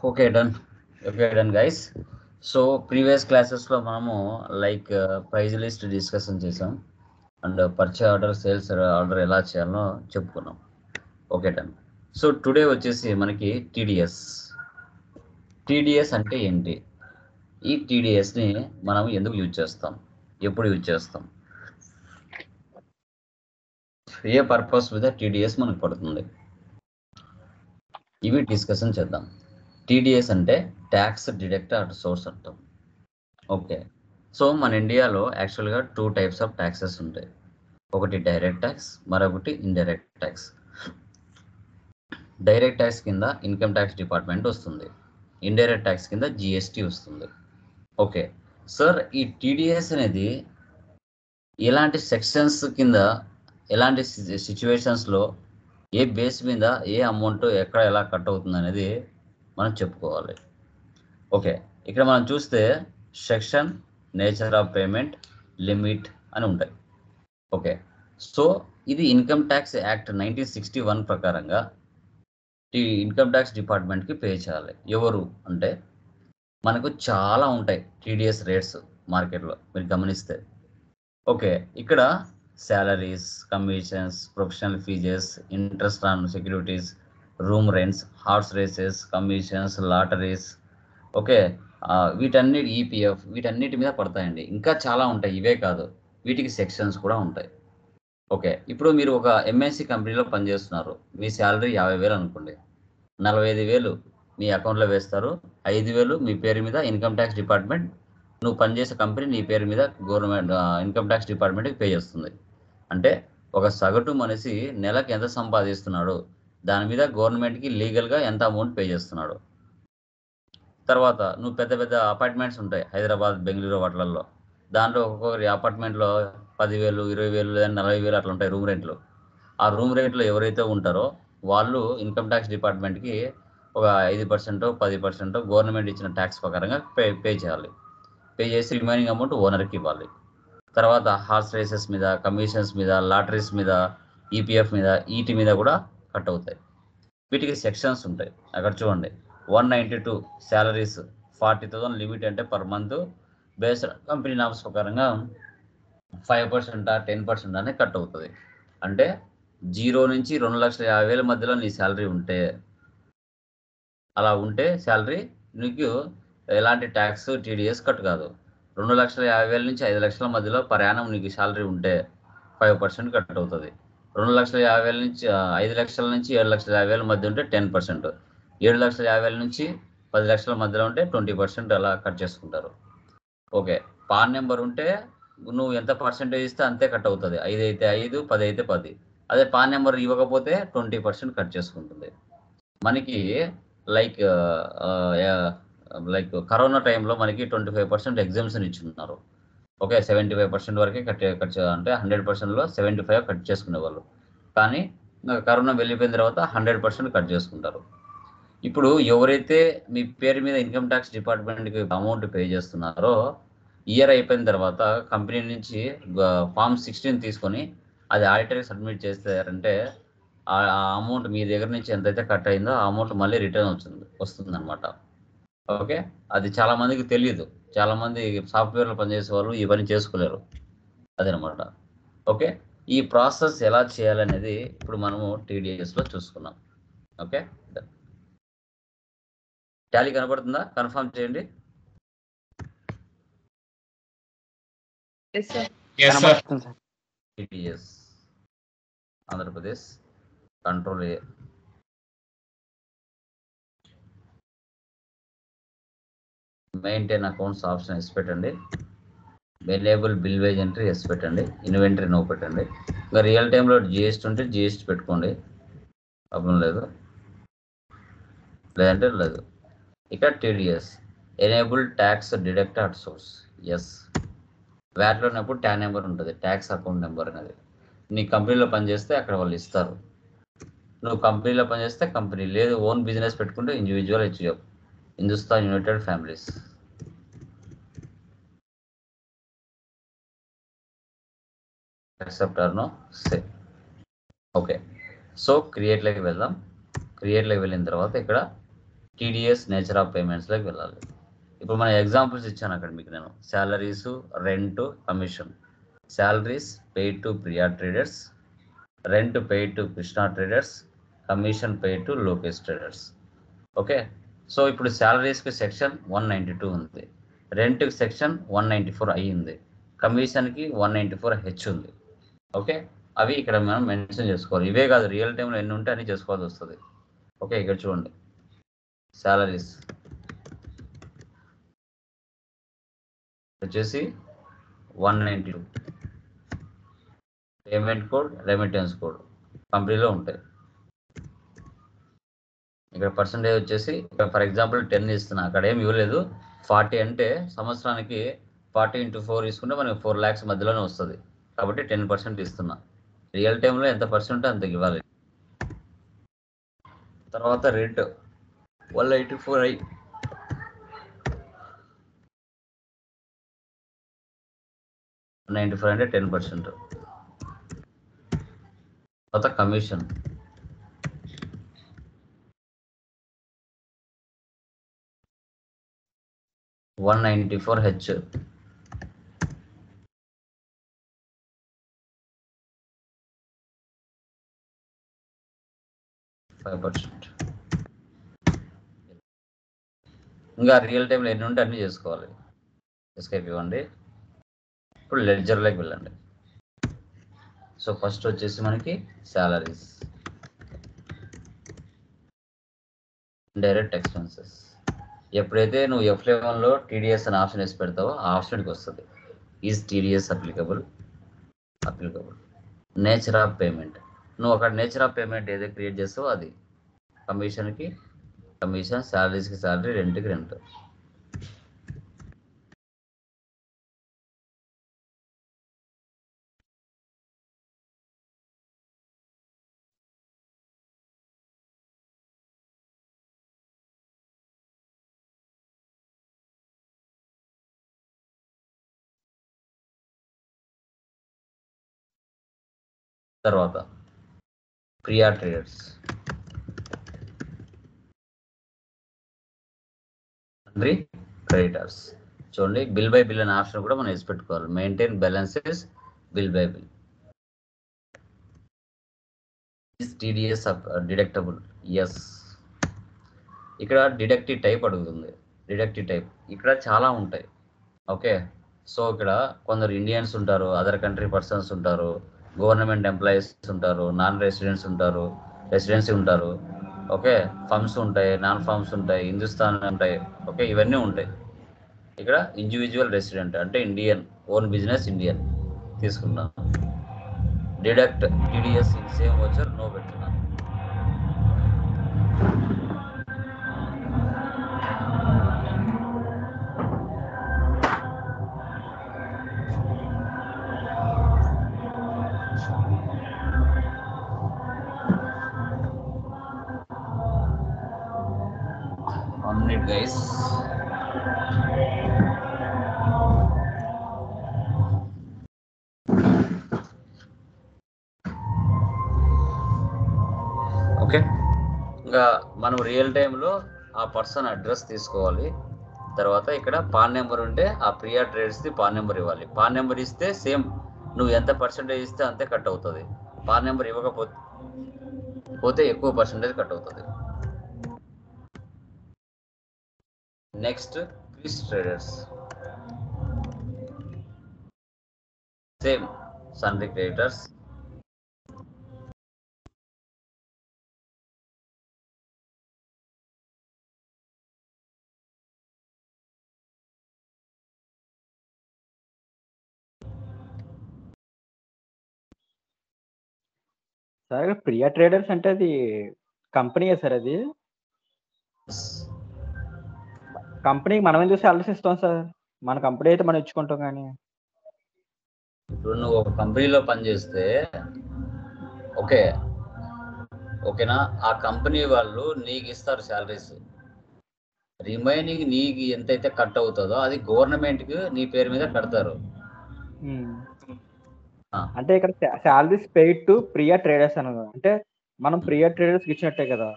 Okay, done. Okay, done, guys. So previous classes లో మనము like price list discussion చేసాం and purchase order sales order ఎలా చేయాలో చెప్పుకున్నాం. Okay, done. సో టుడే వచ్చేసి మనకి టీడీఎస్ అంటే ఏంటి, ఈ టీడీఎస్ని మనం ఎందుకు యూజ్ చేస్తాం, ఎప్పుడు యూజ్ చేస్తాం, ఏ పర్పస్ మీద టీడీఎస్ మనకు పడుతుంది, ఇవి డిస్కషన్ చేద్దాం. టీడీఎస్ అంటే ట్యాక్స్ డిడక్ట్ అట్ సోర్స్ అంటాం. ఓకే, సో మన ఇండియాలో యాక్చువల్గా 2 టైప్స్ ఆఫ్ ట్యాక్సెస్ ఉంటాయి. ఒకటి డైరెక్ట్ ట్యాక్స్, మరొకటి ఇండైరెక్ట్ ట్యాక్స్. డైరెక్ట్ ట్యాక్స్ కింద ఇన్కమ్ ట్యాక్స్ డిపార్ట్మెంట్ వస్తుంది, ఇండైరెక్ట్ ట్యాక్స్ కింద జిఎస్టీ వస్తుంది. ఓకే సార్, ఈ టీడీఎస్ అనేది ఎలాంటి సెక్షన్స్ కింద, ఎలాంటి సిచ్యువేషన్స్లో, ఏ బేస్ మీద ఏ అమౌంట్ ఎక్కడ ఎలా కట్ అవుతుంది అనేది మనం చెప్పుకోవాలి. ఓకే, ఇక్కడ మనం చూస్తే section, nature of payment, limit అని ఉంటాయి. ఓకే, సో ఇది ఇన్కమ్ ట్యాక్స్ యాక్ట్ 1961 ప్రకారంగా ఈ ఇన్కమ్ ట్యాక్స్ డిపార్ట్మెంట్కి పే చేయాలి. ఎవరు అంటే మనకు చాలా ఉంటాయి టీడీఎస్ రేట్స్ మార్కెట్లో మీరు గమనిస్తే. ఓకే, ఇక్కడ salaries, commissions, professional fees, interest on securities, room rents, horse races, commissions, lotteries, okay, వీటన్నిటి ఈపీఎఫ్, వీటన్నిటి మీద పడతాయండి. ఇంకా చాలా ఉంటాయి, ఇవే కాదు, వీటికి సెక్షన్స్ కూడా ఉంటాయి. ఓకే, ఇప్పుడు మీరు ఒక ఎంఎన్సీ కంపెనీలో పనిచేస్తున్నారు, మీ శాలరీ 50,000 అనుకోండి. 45,000 మీ అకౌంట్లో వేస్తారు, 5,000 మీ పేరు మీద ఇన్కమ్ ట్యాక్స్ డిపార్ట్మెంట్, నువ్వు పనిచేసే కంపెనీ నీ పేరు మీద గవర్నమెంట్ ఇన్కమ్ ట్యాక్స్ డిపార్ట్మెంట్కి పే చేస్తుంది. అంటే ఒక సగటు మనిషి నెలకు ఎంత సంపాదిస్తున్నాడు, దాని మీద గవర్నమెంట్కి లీగల్గా ఎంత అమౌంట్ పే చేస్తున్నాడు. తర్వాత నువ్వు పెద్ద పెద్ద అపార్ట్మెంట్స్ ఉంటాయి హైదరాబాద్, బెంగళూరు వాటిల్లో, దాంట్లో ఒక్కొక్కరి అపార్ట్మెంట్లో 10,000, 20,000 లేదా 40,000 అట్లా ఉంటాయి రూమ్ రెంట్లు. ఆ రూమ్ రెంట్లో ఎవరైతే ఉంటారో వాళ్ళు ఇన్కమ్ ట్యాక్స్ డిపార్ట్మెంట్కి ఒక 5%, 10% గవర్నమెంట్ ఇచ్చిన ట్యాక్స్ ప్రకారంగా పే చేయాలి. పే చేసి రిమైనింగ్ అమౌంట్ ఓనర్కి ఇవ్వాలి. తర్వాత హార్స్ రేసెస్ మీద, కమిషన్స్ మీద, లాటరీస్ మీద, ఈపీఎఫ్ మీద, వీటి మీద కూడా కట్ అవుతాయి. వీటికి సెక్షన్స్ ఉంటాయి. అక్కడ చూడండి, 192 శాలరీస్ 40,000 లిమిట్ అంటే per month based company norms ప్రకారంగా 5% 10% అనేది కట్ అవుతుంది. అంటే 0 నుంచి 2,50,000 మధ్యలో నీ శాలరీ ఉంటే, అలా ఉంటే శాలరీ నీకు ఎలాంటి ట్యాక్స్, టీడీఎస్ కట్ కాదు. 2,50,000 నుంచి 5,00,000 మధ్యలో ప్రయాణం నీకు శాలరీ ఉంటే 5% కట్ అవుతుంది. 2,50,000 నుంచి 5,00,000 నుంచి 7,50,000 మధ్య ఉంటే 10%, 7,50,000 నుంచి 10,00,000 మధ్యలో ఉంటే 20% అలా కట్ చేసుకుంటారు. ఓకే, పాన్ నెంబర్ ఉంటే నువ్వు ఎంత పర్సెంటేజ్ ఇస్తే అంతే కట్ అవుతుంది. 5 అయితే 5, 10 అయితే 10. అదే పాన్ నెంబర్ ఇవ్వకపోతే 20% కట్ చేసుకుంటుంది. మనకి లైక్ కరోనా టైంలో మనకి 25% ఎగ్జామ్షన్ ఇచ్చున్నారు. ఓకే, 75% వరకే కట్ అంటే 100%లో 75 కట్ చేసుకునేవాళ్ళు. కానీ కరోనా వెళ్ళిపోయిన తర్వాత 100% కట్ చేసుకుంటారు. ఇప్పుడు ఎవరైతే మీ పేరు మీద ఇన్కమ్ ట్యాక్స్ డిపార్ట్మెంట్కి అమౌంట్ పే చేస్తున్నారో, ఇయర్ అయిపోయిన తర్వాత కంపెనీ నుంచి ఫామ్ 16 తీసుకొని అది ఆడిటర్కి సబ్మిట్ చేస్తారంటే ఆ అమౌంట్ మీ దగ్గర నుంచి ఎంతైతే కట్ అయిందో ఆ అమౌంట్ మళ్ళీ రిటర్న్ వస్తుంది అనమాట. ఓకే, అది చాలా మందికి తెలియదు. చాలా మంది సాఫ్ట్వేర్లో పనిచేసే వాళ్ళు ఈ పని చేసుకోలేరు, అదనమాట. ఓకే, ఈ ప్రాసెస్ ఎలా చేయాలనేది ఇప్పుడు మనము టీడీఎస్లో చూసుకున్నాం. ఓకే, టాలీ కనబడుతుందా? కన్ఫర్మ్ చేయండి. TDS Andhra Pradesh control A, maintain accounts option yes పెట్టండి, variable bill wage entry yes పెట్టండి, ఇన్వెంటరీ నో పెట్టండి. ఇంకా రియల్ టైంలో జిఎస్టీ ఉంటే జిఎస్టీ పెట్టుకోండి, ప్రాబ్లం లేదు, లేదంటే లేదు. ఇక TDS enable tax deduct at source yes. వ్యాట్లో ఉన్నప్పుడు ట్యాన్ నెంబర్ ఉంటుంది, ట్యాక్స్ అకౌంట్ నెంబర్ అనేది. నీ కంపెనీలో పనిచేస్తే అక్కడ వాళ్ళు ఇస్తారు. నువ్వు కంపెనీలో పనిచేస్తే కంపెనీ, లేదు ఓన్ బిజినెస్ పెట్టుకుంటే individual HUF, Hindustan united families. Accept or no say. Okay, so క్రియేట్లోకి వెళ్దాం. క్రియేట్లోకి వెళ్ళిన తర్వాత ఇక్కడ టీడీఎస్ నేచర్ ఆఫ్ పేమెంట్స్లోకి వెళ్ళాలి. ఇప్పుడు మన ఎగ్జాంపుల్స్ ఇచ్చాను అక్కడ మీకు నేను. Salaries, rent, commission. Salaries paid to Priya traders, rent paid to Krishna traders, commission paid to Lokesh traders. Okay, so ఇప్పుడు శాలరీస్కి సెక్షన్ 192 ఉంది, రెంట్కి సెక్షన్ 194 అయ్యింది, కమిషన్కి 194H ఉంది. ఓకే, అవి ఇక్కడ మనం మెన్షన్ చేసుకోవాలి. ఇవే కాదు, రియల్ టైంలో ఎన్ని ఉంటే అన్ని చేసుకోవాల్సి వస్తుంది. ఓకే, ఇక్కడ చూడండి. శాలరీస్ వచ్చేసి 192, పేమెంట్ కోడ్, రెమిటెన్స్ కోడ్ కంపెనీలో ఉంటాయి. ఇక్కడ పర్సంటేజ్ వచ్చేసి ఇక్కడ ఫర్ ఎగ్జాంపుల్ 10 ఇస్తున్నా, అక్కడ ఏమి ఇవ్వలేదు. 40 అంటే సంవత్సరానికి 40 × 4 తీసుకుంటే మనకి 4 lakhs మధ్యలోనే వస్తుంది, కాబట్టి 10% ఇస్తున్నా. రియల్ టైంలో ఎంత పర్సెంట్ అంత ఇవ్వాలి. తర్వాత రేట్ 184I, అంటే 10%. తర్వాత కమిషన్ 194H, ఇంకా రియల్ టైంలో ఎన్ని ఉంటే అన్ని చేసుకోవాలి. ఎస్కేప్ ఇవ్వండి. ఇప్పుడు లెడ్జర్లోకి వెళ్ళండి. సో ఫస్ట్ వచ్చేసి మనకి శాలరీస్, డైరెక్ట్ ఎక్స్పెన్సెస్. ఎప్పుడైతే నువ్వు F11లో టీడీఎస్ అని ఆప్షన్ వేసి పెడతావో ఆ ఆప్షన్కి వస్తుంది. Is TDS applicable. Nature of payment, నువ్వు అక్కడ నేచర్ ఆఫ్ పేమెంట్ ఏదైతే క్రియేట్ చేస్తావో అది. కమిషన్కి కమిషన్, శాలరీస్కి శాలరీ, రెంట్కి రెంట్. తర్వాత ప్రియా ట్రేడర్స్, క్రెడిటర్స్. చూడండి, బిల్ బై బిల్ అనే ఆప్షన్ కూడా మనం వేసి పెట్టుకోవాలి. Maintain balances bill by bill. TDS deductible, yes. ఇక్కడ డిడక్టివ్ టైప్ అడుగుతుంది. డిడక్టివ్ టైప్ ఇక్కడ చాలా ఉంటాయి. ఓకే, సో ఇక్కడ కొందరు ఇండియన్స్ ఉంటారు, అదర్ కంట్రీ పర్సన్స్ ఉంటారు, గవర్నమెంట్ ఎంప్లాయీస్ ఉంటారు, నాన్ రెసిడెంట్స్ ఉంటారు, రెసిడెన్సీ ఉంటారు. ఓకే, ఫర్మ్స్ ఉంటాయి, నాన్ ఫర్మ్స్ ఉంటాయి, హిందుస్థాన్ ఉంటాయి. ఓకే, ఇవన్నీ ఉంటాయి. ఇక్కడ ఇండివిజువల్ రెసిడెంట్ అంటే ఇండియన్, ఓన్ బిజినెస్ ఇండియన్ తీసుకున్నాను. Deduct TDS in same voucher no పెడుతున్నాను. గైస్, ఓకే, ఇంకా మనం రియల్ టైంలో ఆ పర్సన్ అడ్రస్ తీసుకోవాలి. తర్వాత ఇక్కడ పాన్ నెంబర్ ఉంటే ఆ ప్రియా ట్రేడర్స్ది పాన్ నెంబర్ ఇవ్వాలి. పాన్ నెంబర్ ఇస్తే సేమ్ నువ్వు ఎంత పర్సెంటేజ్ ఇస్తే అంతే కట్ అవుతుంది. పాన్ నెంబర్ ఇవ్వకపోతే ఎక్కువ పర్సెంటేజ్ కట్ అవుతుంది. Next Chris traders, same సన్రీ creditors. Sir Priya traders అంటే అది కంపెనీయే సార్? అది కంపెనీకి మనం ఎందుకు సాలరీస్ ఇస్తాం సార్? మన కంపెనీ అయితే మనం ఇచ్చుకుంటాం. కానీ ఇప్పుడు నువ్వు ఒక కంపెనీలో పనిచేస్తే ఓకేనా, ఆ కంపెనీ వాళ్ళు నీకు ఇస్తారు శాలరీస్. రిమైనింగ్ నీకు ఎంతైతే కట్ అవుతుందో అది గవర్నమెంట్కి నీ పేరు మీద కడతారు. అంటే ఇక్కడ salaries paid to Priya traders అన్నది అంటే మనం ప్రియా ట్రేడర్స్ ఇచ్చినట్టే కదా?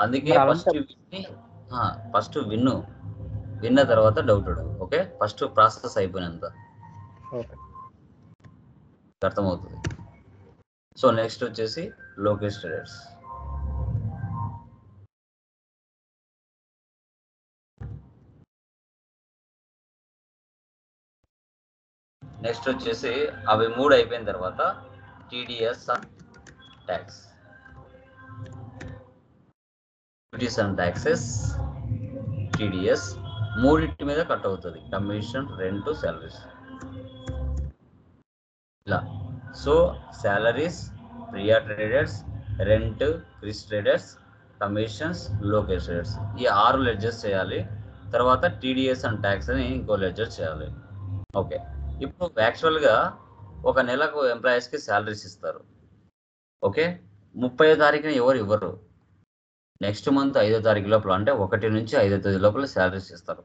అందుకే మరి ఫస్ట్ అలాంటి విన్ని ఫస్ట్ విన్న తర్వాత డౌట్ అడుగు. ఓకే, ఫస్ట్ ప్రాసెస్ అయిపోయినంత ఓకే. అర్థమవుతుంది. సో నెక్స్ట్ వచ్చేసి లోకేష్ ట్రేడర్స్. నెక్స్ట్ వచ్చేసి అవి 3 అయిపోయిన తర్వాత TDS tax, duties and taxes, TDS మూడింటి మీద కట్ అవుతుంది. కమిషన్, రెంట్, శాలరీస్ ఇలా. So salaries Priya traders, rent Kris traders, commissions Lokesh traders, ఈ 6 లెడ్జెస్ చేయాలి. తర్వాత టీడీఎస్ అండ్ ట్యాక్స్ అని ఇంకో లెడ్జర్ చేయాలి. ఓకే, ఇప్పుడు యాక్చువల్గా ఒక నెలకు ఎంప్లాయీస్కి శాలరీస్ ఇస్తారు. ఓకే, 30వ తారీఖున ఎవరు ఇవ్వరు. నెక్స్ట్ మంత్ 5వ తారీఖు లోపల, అంటే 1 నుంచి 5వ తేదీ లోపల శాలరీస్ ఇస్తారు.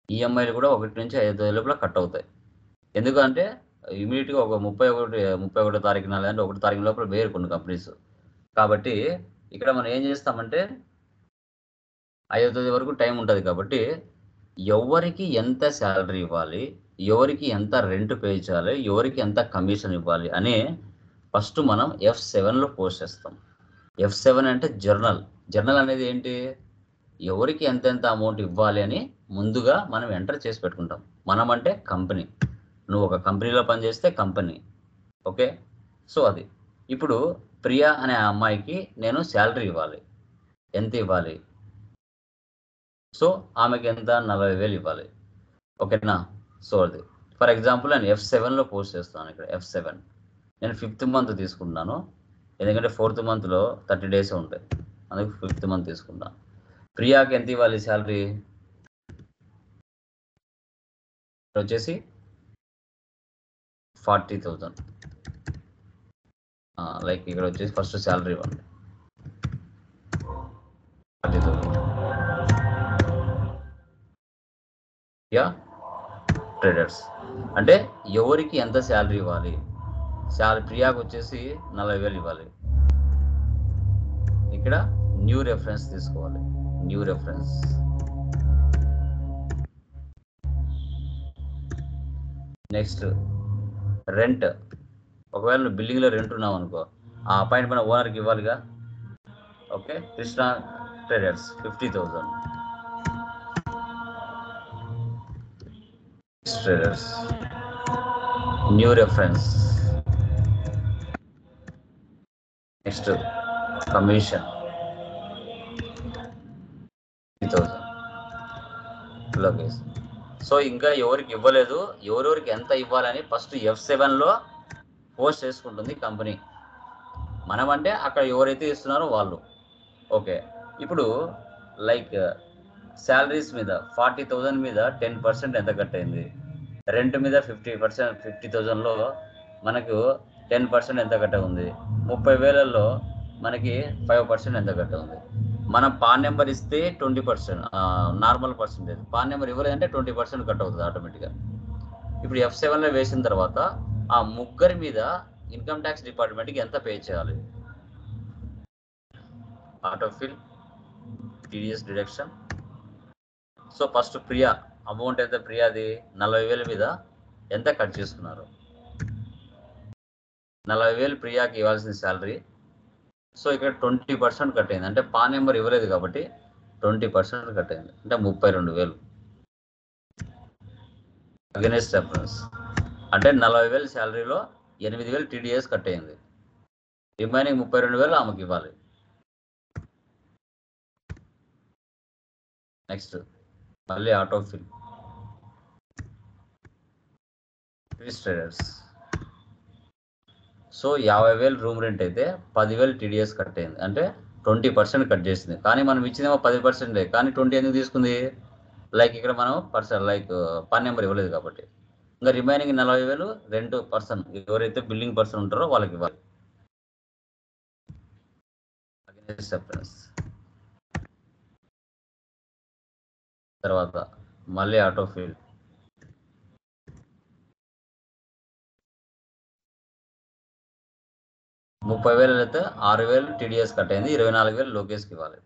ఈఎంఐలు కూడా 1 నుంచి 5వ తేదీ లోపల కట్ అవుతాయి. ఎందుకంటే ఇమీడియట్గా ఒక 31 తారీఖున లేదంటే 1 తారీఖు లోపల వేరు కొన్ని కంపెనీస్. కాబట్టి ఇక్కడ మనం ఏం చేస్తామంటే 5వ తేదీ వరకు టైం ఉంటుంది. కాబట్టి ఎవరికి ఎంత శాలరీ ఇవ్వాలి, ఎవరికి ఎంత రెంట్ పే చేయాలి, ఎవరికి ఎంత కమిషన్ ఇవ్వాలి అని ఫస్ట్ మనం F7లో పోస్ట్ చేస్తాం. F7 అంటే జర్నల్ అనేది ఏంటి, ఎవరికి ఎంతెంత అమౌంట్ ఇవ్వాలి అని ముందుగా మనం ఎంటర్ చేసి పెట్టుకుంటాం. మనం అంటే కంపెనీ, నువ్వు ఒక కంపెనీలో పనిచేస్తే కంపెనీ. ఓకే, సో అది. ఇప్పుడు ప్రియా అనే అమ్మాయికి నేను శాలరీ ఇవ్వాలి. ఎంత ఇవ్వాలి? సో ఆమెకి ఎంత? 40,000 ఇవ్వాలి. ఓకేనా? సో అది ఫర్ ఎగ్జాంపుల్ నేను F7లో పోస్ట్ చేస్తాను. ఇక్కడ F7 నేను 5th మంత్ తీసుకుంటున్నాను, ఎందుకంటే 4th మంత్లో 30 డేస్ ఉంటాయి, అందుకు 5th మంత్ తీసుకుంటాను. ప్రియాకి ఎంత ఇవ్వాలి శాలరీ? వచ్చేసి 40,000. లైక్ ఇక్కడ వచ్చేసి ఫస్ట్ శాలరీ ఇవ్వండి 40,000. ప్రియా ట్రేడర్స్ అంటే ఎవరికి ఎంత శాలరీ ఇవ్వాలి? ప్రియాకి వచ్చేసి 40,000 ఇవ్వాలి. ఇక్కడ న్యూ రెఫరెన్స్ తీసుకోవాలి. New reference next rent. ఒకవేళ నువ్వు బిల్డింగ్లో రెంట్ ఉన్నావు అనుకో, ఆ అపాయింట్మెంట్ ఓనర్కి ఇవ్వాలిగా. Okay, Krishna traders 50,000. Traders new reference. Next commission 50,000. Lokesh. So ఇంకా ఎవరికి ఇవ్వలేదు, ఎవరెవరికి ఎంత ఇవ్వాలని ఫస్ట్ F7లో పోస్ట్ చేసుకుంటుంది కంపెనీ. మనం అంటే అక్కడ ఎవరైతే ఇస్తున్నారో వాళ్ళు. ఓకే, ఇప్పుడు లైక్ శాలరీస్ మీద 40,000 మీద 10% ఎంత కట్ అయింది, రెంట్ మీద 50%, 50,000లో మనకు 10% ఎంత కట్ట ఉంది, 30,000లో మనకి 5% ఎంత కట్ట ఉంది. మనం పాన్ నెంబర్ ఇస్తే 20% నార్మల్ పర్సెంటేజ్, పాన్ నెంబర్ ఇవ్వలేదంటే 20% కట్ అవుతుంది ఆటోమేటిక్గా. ఇప్పుడు F7లో వేసిన తర్వాత ఆ ముగ్గురి మీద ఇన్కమ్ ట్యాక్స్ డిపార్ట్మెంట్కి ఎంత పే చేయాలి? Autofill, TDS deduction. So first Priya amount ఎంత? ప్రియాది 40,000 మీద ఎంత కట్ చేసుకున్నారు? 40,000 ప్రియాకి ఇవ్వాల్సిన శాలరీ. సో ఇక్కడ 20% కట్ అయింది, అంటే పాన్ నెంబర్ ఇవ్వలేదు కాబట్టి 20% కట్ అయింది, అంటే 32,000. అగెనెస్ట్ రెఫరెన్స్ అంటే 40,000 శాలరీలో 8,000 టీడీఎస్ కట్ అయింది, రిమైనింగ్ 32,000 ఆమెకి ఇవ్వాలి. నెక్స్ట్ మళ్ళీ autofill, traders. So 50,000 room rent అయితే 10,000 టీడీఎస్ కట్ అయింది, అంటే 20% కట్ చేసింది. కానీ మనం ఇచ్చినేమో 10%, కానీ 20 ఎందుకు తీసుకుంది? లైక్ ఇక్కడ మనం లైక్ పాన్ నెంబర్ ఇవ్వలేదు కాబట్టి. ఇంకా రిమైనింగ్ 40,000 రెంట్ పర్సన్, ఎవరైతే బిల్డింగ్ పర్సన్ ఉంటారో వాళ్ళకి ఇవ్వాలి. తర్వాత మళ్ళీ ఆటోఫిల్, $30,000 అయితే 6,000 టీడీఎస్ కట్ అయింది, 24,000 లోకేష్కి ఇవ్వాలి.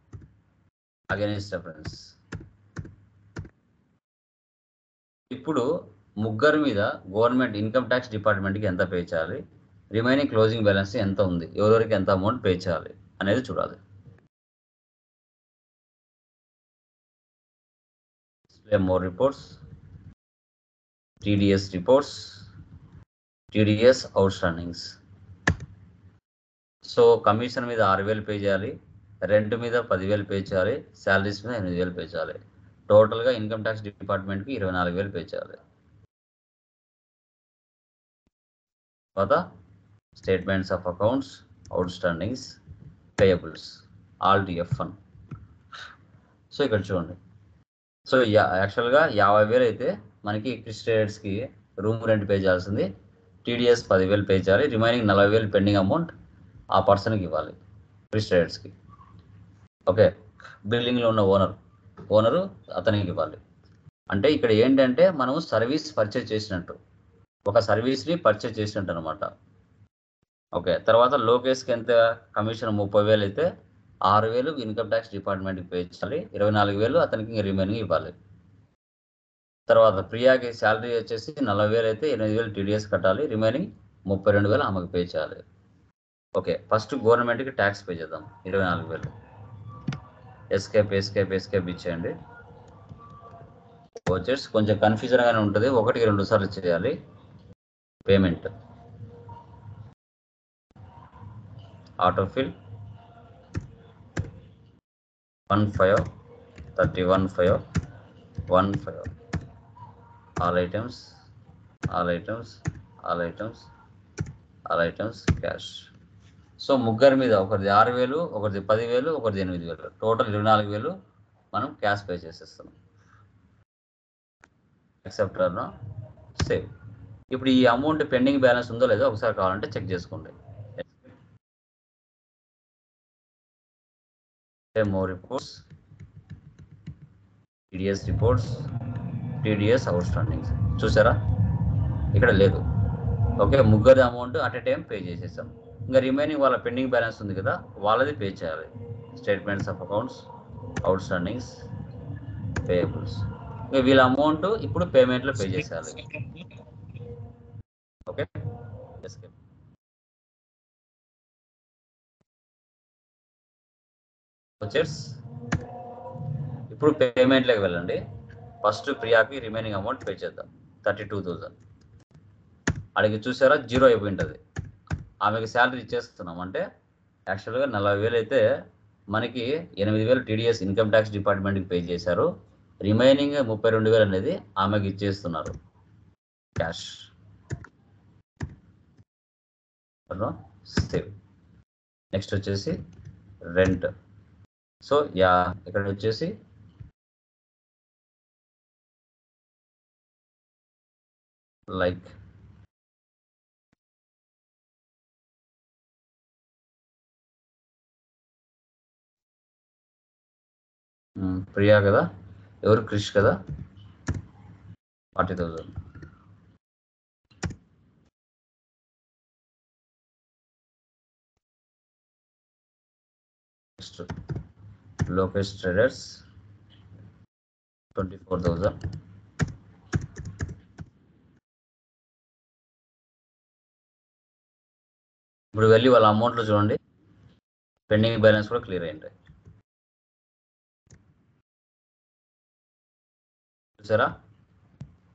Against reference. ఇప్పుడు ముగ్గురు మీద గవర్నమెంట్ ఇన్కమ్ ట్యాక్స్ డిపార్ట్మెంట్కి ఎంత పే చేయాలి, రిమైనింగ్ క్లోజింగ్ బ్యాలెన్స్ ఎంత ఉంది, ఎవరెవరికి ఎంత అమౌంట్ పే చేయాలి అనేది చూడాలి. Display more reports, TDS reports, TDS out standings. So commission మీద 6,000 పే చేయాలి, రెంట్ మీద 10,000 పే చేయాలి, శాలరీస్ మీద 8,000 పే చేయాలి. టోటల్గా ఇన్కమ్ ట్యాక్స్ డిపార్ట్మెంట్కి 24,000 పే చేయాలి. తర్వాత statements of accounts, out standings, payables, all DF1. So ఇక్కడ చూడండి. సో యాక్చువల్గా 50,000 అయితే మనకి క్రిస్టేట్స్కి రూమ్ రెంట్ పే చేయాల్సింది, టీడీఎస్ 10,000 పే చేయాలి, రిమైనింగ్ 40,000 పెండింగ్ అమౌంట్ ఆ పర్సన్కి ఇవ్వాలి, క్రిస్టేట్స్కి. ఓకే, బిల్డింగ్లో ఉన్న ఓనరు అతనికి ఇవ్వాలి. అంటే ఇక్కడ ఏంటంటే మనం సర్వీస్ పర్చేజ్ చేసినట్టు, ఒక సర్వీస్ని పర్చేజ్ చేసినట్టు అనమాట. ఓకే, తర్వాత లోకేష్కి ఎంత కమిషన్ 30,000 అయితే 6,000 ఇన్కమ్ ట్యాక్స్ డిపార్ట్మెంట్కి పే చేయాలి, 24,000 అతనికి రిమైనింగ్ ఇవ్వాలి. తర్వాత ప్రియాకి శాలరీ వచ్చేసి 40,000 అయితే 8,000 టీడీఎస్ కట్టాలి, రిమైనింగ్ 32,000 ఆమెకు పే చేయాలి. ఓకే, ఫస్ట్ గవర్నమెంట్కి ట్యాక్స్ పే చేద్దాం 24,000. ఎస్కేప్ ఇచ్చేయండి. వచ్చేసి కొంచెం కన్ఫ్యూజన్గానే ఉంటుంది, 1-2 సార్లు చేయాలి. Payment autofill 1531,515 all items cash. So ముగ్గురు మీద ఒకరిది 6,000, ఒకరిది 10,000, ఒకరిది 8,000, టోటల్ 24,000 మనం క్యాష్ పే చేసేస్తాం. Accept or save. ఇప్పుడు ఈ అమౌంట్ పెండింగ్ బ్యాలెన్స్ ఉందో లేదో ఒకసారి కావాలంటే చెక్ చేసుకోండి. More reports, TDS reports, TDS out standings. చూసారా, ఇక్కడ లేదు. ఓకే, ముగ్గురు amount at a time pay చేసేసాం. ఇంకా రిమైనింగ్ వాళ్ళ పెండింగ్ బ్యాలెన్స్ ఉంది కదా, వాళ్ళది పే చేయాలి. Statements of accounts, out standings, payables. ఇంకా వీళ్ళ అమౌంట్ ఇప్పుడు పేమెంట్లో పే చేసేయాలి. ఓకే, వచ్చేసి ఇప్పుడు పేమెంట్లోకి వెళ్ళండి. ఫస్ట్ ప్రియాకి రిమైనింగ్ అమౌంట్ పే చేద్దాం, 32,000. అడిగి చూసారా, 0 అయిపోయి ఉంటుంది. ఆమెకి శాలరీ ఇచ్చేస్తున్నాం. అంటే యాక్చువల్గా 40,000 అయితే మనకి 8,000 టీడీఎస్ ఇన్కమ్ ట్యాక్స్ డిపార్ట్మెంట్కి పే చేశారు, రిమైనింగ్ 32,000 అనేది ఆమెకి ఇచ్చేస్తున్నారు క్యాష్. సేవ్. నెక్స్ట్ వచ్చేసి రెంట్. సో ఇక్కడ వచ్చేసి లైక్ ప్రియా కదా, ఎవరు క్రిష్ కదా, 40,000. Next Lokesh traders 24,000. ఇప్పుడు వెళ్ళి వాళ్ళ అమౌంట్లో చూడండి, పెండింగ్ బ్యాలెన్స్ కూడా క్లియర్ అయ్యింది. చూసారా,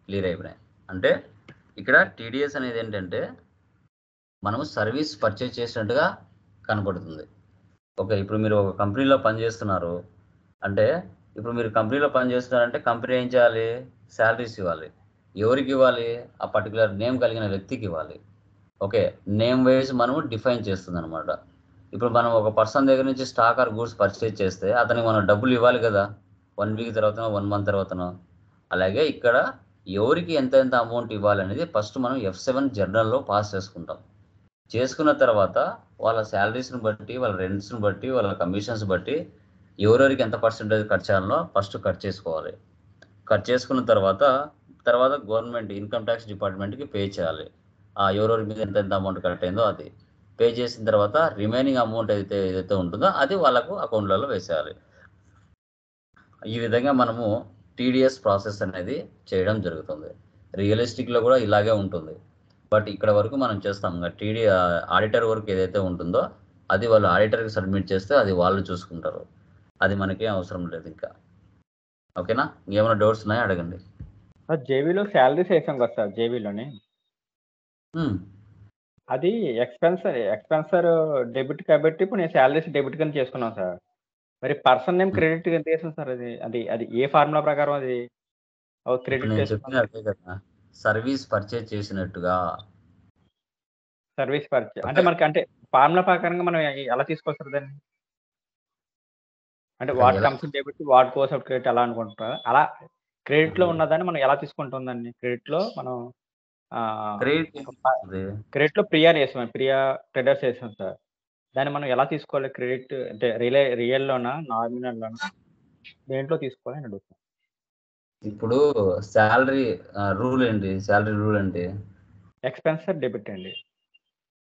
క్లియర్ అయిపోయినాయి. అంటే ఇక్కడ టీడీఎస్ అనేది ఏంటంటే మనము సర్వీస్ పర్చేజ్ చేసినట్టుగా కనపడుతుంది. ఓకే, ఇప్పుడు మీరు ఒక కంపెనీలో పనిచేస్తున్నారు అంటే, ఇప్పుడు మీరు కంపెనీలో పనిచేస్తున్నారంటే కంపెనీ ఏం చేయాలి, శాలరీస్ ఇవ్వాలి. ఎవరికి ఇవ్వాలి, ఆ పర్టికులర్ నేమ్ కలిగిన వ్యక్తికి ఇవ్వాలి. ఓకే, నేమ్ వైజ్ మనము డిఫైన్ చేస్తుంది అనమాట. ఇప్పుడు మనం ఒక పర్సన్ దగ్గర నుంచి స్టాక్ ఆర్ గూడ్స్ పర్చేజ్ చేస్తే అతనికి మనం డబ్బులు ఇవ్వాలి కదా, 1 వీక్ తర్వాతనో 1 మంత్ తర్వాతనో. అలాగే ఇక్కడ ఎవరికి ఎంత అమౌంట్ ఇవ్వాలి అనేది ఫస్ట్ మనం F7 జర్నల్లో పాస్ చేసుకున్న తర్వాత వాళ్ళ శాలరీస్ని బట్టి, వాళ్ళ రెంట్స్ని బట్టి, వాళ్ళ కమిషన్స్ బట్టి ఎవరెవరికి ఎంత పర్సెంటేజ్ కట్ చేయాలో ఫస్ట్ కట్ చేసుకోవాలి. కట్ చేసుకున్న తర్వాత గవర్నమెంట్ ఇన్కమ్ ట్యాక్స్ డిపార్ట్మెంట్కి పే చేయాలి. ఎవరెవరి మీద ఎంత అమౌంట్ కట్ అయిందో అది పే చేసిన తర్వాత రిమైనింగ్ అమౌంట్ ఏదైతే ఉంటుందో అది వాళ్ళకు అకౌంట్లలో వేసేయాలి. ఈ విధంగా మనము టీడీఎస్ ప్రాసెస్ అనేది చేయడం జరుగుతుంది. రియలిస్టిక్లో కూడా ఇలాగే ఉంటుంది. బట్ ఇక్కడ వరకు మనం చేస్తాం. ఇంకా ఆడిటర్ వర్క్ ఏదైతే ఉంటుందో అది వాళ్ళు ఆడిటర్కి సబ్మిట్ చేస్తే అది వాళ్ళు చూసుకుంటారు. అది మనకేం అవసరం లేదు ఇంకా. ఓకేనా? ఇంకేమైనా డౌట్స్ ఉన్నాయా అడగండి. జేవీలో శాలరీస్ వేసాం కదా సార్, జేవీలోని అది ఎక్స్పెన్సర్ డెబిట్ కాబట్టి ఇప్పుడు నేను శాలరీస్ డెబిట్ కింద చేసుకున్నాను సార్. మరి పర్సన్ నేమ్ క్రెడిట్ కింద వేసాను సార్. అది ఏ ఫార్ములా ప్రకారం అది ఇప్పుడు క్రెడిట్ నేను చేసుకున్నాను? చెప్పింది అదే కదా, సర్వీస్ పర్చేజ్ చేసినట్టుగా. Service purchase okay. అంటే మనకి అంటే ఫార్ములా ప్రకారంగా మనం ఎలా తీసుకోవచ్చు సార్ దాన్ని? అంటే వాట్ ఎలా? Comes in debit, what goes out credit అలా అనుకుంటారా? అలా క్రెడిట్‌లో ఉన్నదాన్ని మనం ఎలా తీసుకుంటాం దాన్ని? క్రెడిట్‌లో మనం క్రెడిట్ క్రెడిట్‌లో ప్రియా అని వేసాం. ప్రియా ట్రేడర్స్ వేసాం సార్. దాన్ని మనం ఎలా తీసుకోవాలి? క్రెడిట్ అంటే రియల్‌లోనా? నామినల్‌లోనా? దేంట్లో తీసుకోవాలి అని అడుగుతున్నాను. ఇప్పుడు శాలరీ రూల్ ఏంటి? శాలరీ రూల్ ఏంటి? ఎక్స్పెన్సర్ డెబిట్ అండి.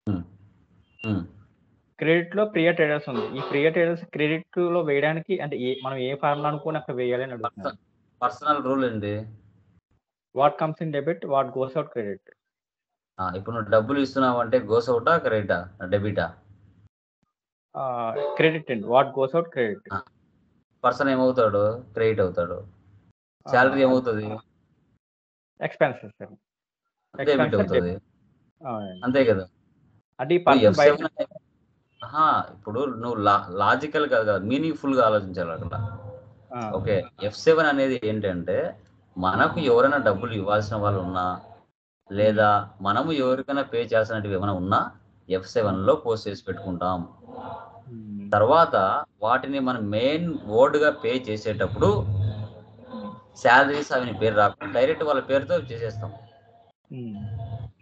ఉమ్, ఉమ్. క్రెడిట్‌లో ప్రియా ట్రేడర్స్ ఉంది. ఈ ప్రియా ట్రేడర్స్ క్రెడిట్‌లో వేయడానికి అంటే మనం ఏ ఫార్ములా అనుకుని అక్కడ వేయాలి అని అడుగుతున్నాను. పర్సనల్ రూల్ ఏంటి? What comes in debit, what goes out credit. ఇప్పుడు నువ్వు డబ్బులు ఇస్తున్నావు అంటే గోస్ అవుటా క్రెడిటా డెబిటా? క్రెడిట్ అండి. What goes out credit. Person ఏమవుతాడు? క్రెడిట్ అవుతాడు. శాలరీ ఏమవుతుంది? Expenses sir. డెబిట్ ఎక్స్పెన్సర్ అవుతుంది. డెబిట్. అవునండి. అంతే కదా. అంటే ఈ ఇప్పుడు పర్సన్ బయట F7 ఇప్పుడు నువ్వు లాజికల్ కాదు, మీనింగ్ఫుల్ గా ఆలోచించాలి అక్కడ. ఓకే. F7 అనేది ఏంటంటే మనకు ఎవరైనా డబ్బులు ఇవ్వాల్సిన వాళ్ళు ఉన్నా లేదా మనము ఎవరికైనా పే చేయాల్సినవి ఏమైనా ఉన్నా F7 లో పోస్ట్ చేసి పెట్టుకుంటాం. తర్వాత వాటిని మనం మెయిన్ గా పే చేసేటప్పుడు శాలరీస్ అవి పేరు రాకుండా డైరెక్ట్ వాళ్ళ పేరుతో చేసేస్తాం.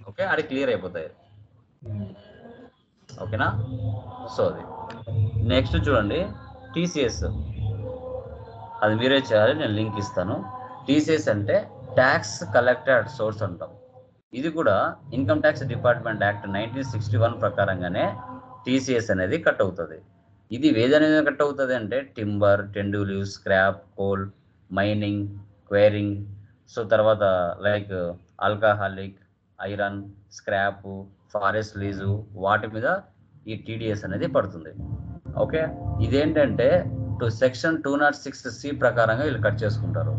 ఓకే, అది క్లియర్ అయిపోతాయి. ఓకేనా? సో అది నెక్స్ట్ చూడండి, టీసీఎస్. అది మీరే చేయాలి, నేను లింక్ ఇస్తాను. టీసీఎస్ అంటే ట్యాక్స్ కలెక్టెడ్ సోర్స్ అంటాం. ఇది కూడా ఇన్కమ్ ట్యాక్స్ డిపార్ట్మెంట్ యాక్ట్ 1961 ప్రకారంగానే టీసీఎస్ అనేది కట్ అవుతుంది. ఇది ఏదనేది కట్ అవుతుంది అంటే టింబర్, టెండూలు, scrap, coal, mining, quarrying, so తర్వాత like alcoholic, iron, scrap, forest lease, వాటి మీద ఈ టీడీఎస్ అనేది పడుతుంది. ఓకే, ఇదేంటంటే సెక్షన్ 206C ప్రకారంగా వీళ్ళు కట్ చేసుకుంటారు.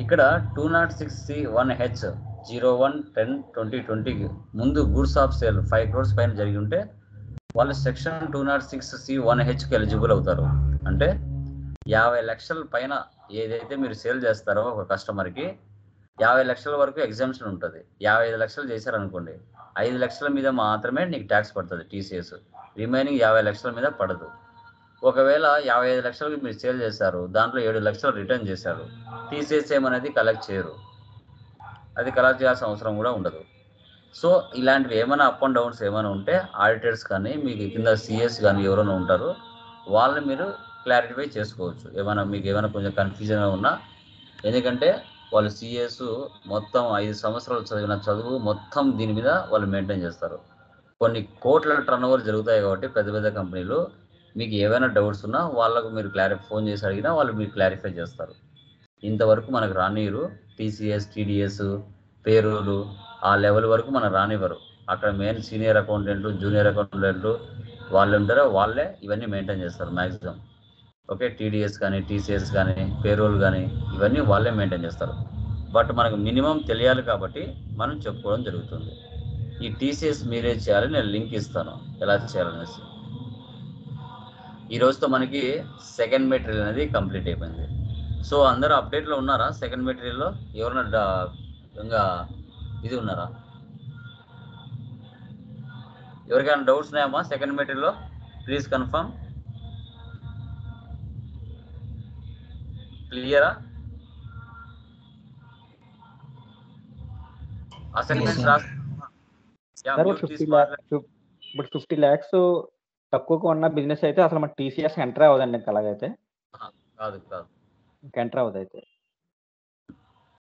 ఇక్కడ 206C 1H 01/10/2020 ముందు గూడ్స్ ఆఫ్ సేల్ 5 crores పైన జరిగి ఉంటే వాళ్ళు సెక్షన్ 206C 1Hకి ఎలిజిబుల్ అవుతారు. అంటే 50 లక్షల పైన ఏదైతే మీరు సేల్ చేస్తారో ఒక కస్టమర్కి 50 లక్షల వరకు ఎగ్జామ్షన్ ఉంటుంది. 55 లక్షలు చేశారనుకోండి, 5 లక్షల మీద మాత్రమే నీకు ట్యాక్స్ పడుతుంది టీసీఎస్. రిమైనింగ్ 50 లక్షల మీద పడదు. ఒకవేళ 55 లక్షలకు మీరు సేల్ చేశారు, దాంట్లో 7 లక్షలు రిటర్న్ చేశారు, టీసీఎస్ ఏమనేది కలెక్ట్ చేయరు. అది కలెక్ట్ చేయాల్సిన అవసరం కూడా ఉండదు. సో ఇలాంటివి ఏమైనా అప్ అండ్ డౌన్స్ ఏమైనా ఉంటే ఆడిటర్స్ కానీ మీకు కింద సిఎస్ కానీ ఎవరైనా ఉంటారో వాళ్ళని మీరు క్లారిఫై చేసుకోవచ్చు. మీకు ఏమైనా కొంచెం కన్ఫ్యూజన్గా ఉన్నా, ఎందుకంటే వాళ్ళు సిఎస్ మొత్తం 5 సంవత్సరాలు చదివిన చదువు మొత్తం దీని మీద వాళ్ళు మెయింటైన్ చేస్తారు. కొన్ని కోట్ల టర్నోవర్ జరుగుతాయి కాబట్టి పెద్ద పెద్ద కంపెనీలు, మీకు ఏమైనా డౌట్స్ ఉన్నా వాళ్ళకు మీరు ఫోన్ చేసి అడిగినా వాళ్ళు మీరు క్లారిఫై చేస్తారు. ఇంతవరకు మనకు రానియరు టీసీఎస్, టీడీఎస్, పేరోలు ఆ లెవెల్ వరకు మనకు రానివ్వరు. అక్కడ main senior accountant, junior accountant వాళ్ళు ఉంటారో వాళ్ళే ఇవన్నీ మెయింటైన్ చేస్తారు మ్యాక్సిమం. ఓకే, టీడీఎస్ కానీ, టీసీఎస్ కానీ, పేరోల్ కానీ ఇవన్నీ వాళ్ళే మెయింటైన్ చేస్తారు. బట్ మనకు మినిమం తెలియాలి కాబట్టి మనం చెప్పుకోవడం జరుగుతుంది. ఈ టీసీఎస్ మీరే చేయాలి, నేను లింక్ ఇస్తాను ఎలా చేయాలనేసి. ఈ రోజుతో మనకి సెకండ్ మెటీరియల్ అనేది కంప్లీట్ అయిపోయింది. సో అందరూ అప్డేట్లో ఉన్నారా? సెకండ్ మెటీరియల్లో ఎవరైనా ఇంకా ఇది ఉన్నారా? ఎవరికైనా డౌట్స్ ఉన్నాయమ్మా సెకండ్ మెటీరియల్లో? Please confirm. క్లియరా? అసైన్మెంట్స్ రాసి ఇప్పుడు 50 lakhs తక్కువగా ఉన్న బిజినెస్ అయితే అసలు మన టీసీఎస్ ఎంటర్ అవ్వదండి. ఇంకా అలాగైతే కాదు ఇంకా ఎంటర్ అవ్వదు అయితే.